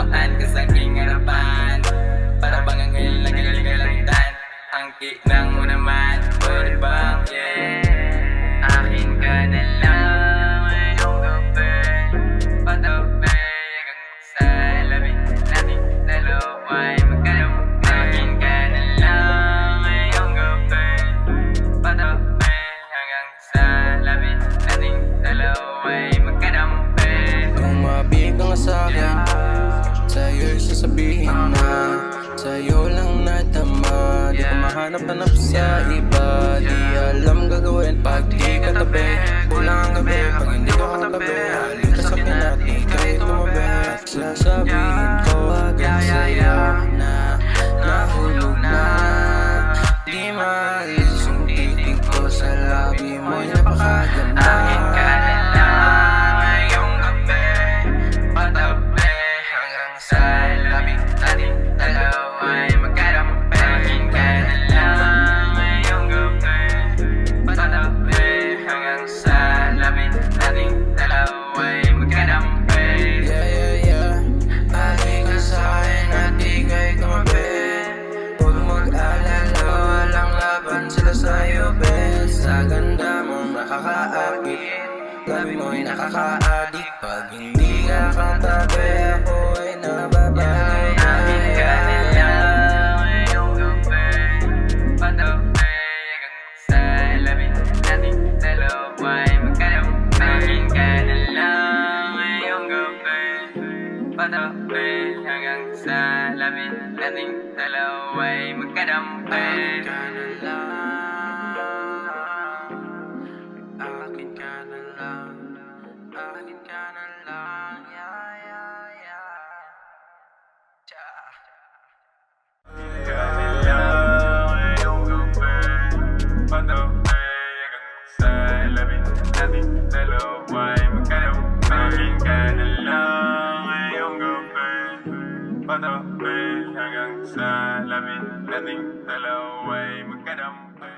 dumaan ka sa aking harapan. Para bang ang ngayon lang galing-galantan. Ang kinang mo naman, pwede bang yeah, akin ka na lang ngayong gabi. Patabi hanggang sa labi nating dalawa'y magkadampi. Akin ka na lang ngayong gabi. Patabi hanggang sa labi nating dalawa'y magkadampi. Kung mabig ka nga sa'kin, sa'yo'y sasabihin na sa'yo lang nadama. Di ko mahanap-hanap sa iba. Di alam gagawin pag di ka tabi. Kulang ang gabi pag hindi ko katabi. Halika sa akin at ika'y tumabi. At sasabihin ko agad sa'yo na nahulog na. Di maalis yung titig ko sa labi mo'y napakaganda. Akin ka na lang ngayong gabi. Patabi hanggang sa labi nating dalawa'y magkadampi. Akin ka na lang ngayong gabi. Patabi hanggang sa labi nating dalawa'y magkadampi. Yeah. Halika sa'kin at ika'y tumabi. Huwag mag-alala, walang laban sila sa'yo, bes. Sa ganda mong nakakaakit, labi mo'y nakaka-addict. Pag hindi ka katabi, ako'y nababagay. Akin ka na lang ngayong gabi. Patabi hanggang sa labi nating dalawa'y magkadampi. Akin ka na lang ngayong gabi. Patabi hanggang sa labi nating dalawa'y magkadampi. Akin ka na lang, akin ka na lang, akin ka na lang, yeah. Cha. Akin ka na lang ngayong gabi. Patabi hanggang sa labi nating dalawa'y magkadampi. Akin ka na lang ngayong gabi. Patabi hanggang sa labi nating dalawa'y magkadampi.